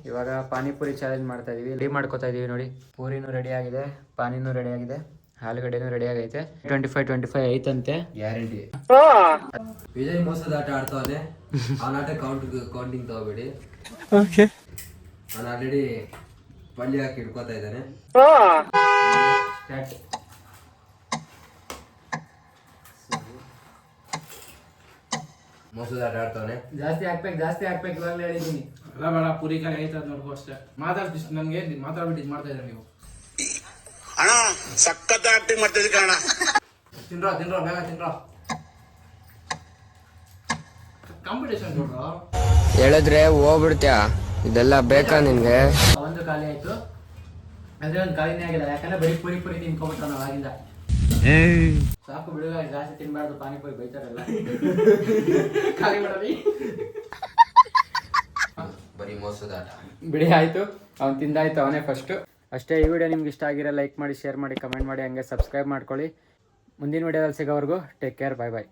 ಇವಾಗ ಪಾನಿಪುರಿ ಚಾಲೆಂಜ್ ಮಾಡ್ತಾ ಇದೀವಿ. ರೆಡಿ ಮಾಡ್ಕೋತಾ ಇದೀವಿ ನೋಡಿ. ಪೂರಿನೂ ರೆಡಿ ಆಗಿದೆ, ಪಾನಿನೂ ರೆಡಿ ಆಗಿದೆ, ಆಲೂಗಡ್ಡೆನೂ ರೆಡಿ ಆಗೈತೆ. 25 ಐತಂತೆ ಗ್ಯಾರಂಟಿ. ವಿಜಯ್ ಮೋಸದ ಆಟ ಆಡ್ತಾವನೆ. ಅವನ ಆಟ ಕೌಂಟಿಂಗ್ ತಗೋಬೇಡಿ. ನಾನು ಆಲ್ರೆಡಿ ಪಲ್ಯ ಹಾಕಿ ಹಿಡ್ಕೋತಾ ಇದ್ದಾನೆ. ಮೋಸದ ಆಟ ಆಡ್ತಾವನೆ. ಜಾಸ್ತಿ ಹಾಕ್ಬೇಕು ಇವಾಗಲೇ ಹೇಳಿದ್ದೀನಿ. ಅಲ್ಲ ಬೇಡ, ಪೂರಿ ಕಾಯಿ ಆಯ್ತದ ನೋಡ್ಕೋ ಅಷ್ಟೇ. ಮಾತಾಡ್ತಿಷ್ಟು ನನಗೆ ಮಾತಾಡ್ಬಿಟ್ಟು ಮಾಡ್ತಾ ಇದ್ದಾರೆ ನೀವು. ಅಣ್ಣ ಸಖತ್ ಆಕ್ಟಿಂಗ್ ಮಾಡ್ತಿದ್ದೆ ಕಣ. ತಿನ್ರೋ ಬೇಗ ತಿನ್ರೋ. ಕಾಂಪಿಟೇಷನ್ ನೋಡ್ರೋ. ಹೇಳಿದ್ರೆ ಹೋಗ್ಬಿಡ್ತ್ಯಾ? ಇದೆಲ್ಲ ಬೇಕಾ ನಿನ್ಗೆ? ಒಂದು ಖಾಲಿ ಆಯ್ತು, ಅದೇ ಒಂದು ಖಾಲಿನೇ ಆಗಿಲ್ಲ. ಯಾಕಂದ್ರೆ ಬರೀ ಪುರಿ ತಿನ್ಕೊಂಡ್ಬಿಟ್ಟ ನಾವು ಆಗಿಂದ. ಸಾಕು ಬಿಡುಗ, ಜಾಸ್ತಿ ತಿನ್ಬಾರ್ದು. ಪಾನಿಪುರಿ ಬೈತಾರಲ್ಲ. ಖಾಲಿ ಮಾಡೋದಿ ಬರೀ ಮೋಸದ ಆಟ. ಬಿಡಿ ಆಯ್ತು, ಅವ್ನು ತಿಂದಾಯ್ತು, ಅವನೇ ಫಸ್ಟ್ ಅಷ್ಟೇ. ಈ ವಿಡಿಯೋ ನಿಮ್ಗೆ ಇಷ್ಟ ಆಗಿರೋ ಲೈಕ್ ಮಾಡಿ, ಶೇರ್ ಮಾಡಿ, ಕಮೆಂಟ್ ಮಾಡಿ, ಹಂಗೆ ಸಬ್ಸ್ಕ್ರೈಬ್ ಮಾಡ್ಕೊಳ್ಳಿ. ಮುಂದಿನ ವಿಡಿಯೋದಲ್ಲಿ ಸಿಗೋವರೆಗೂ ಟೇಕ್ ಕೇರ್, ಬಾಯ್ ಬಾಯ್.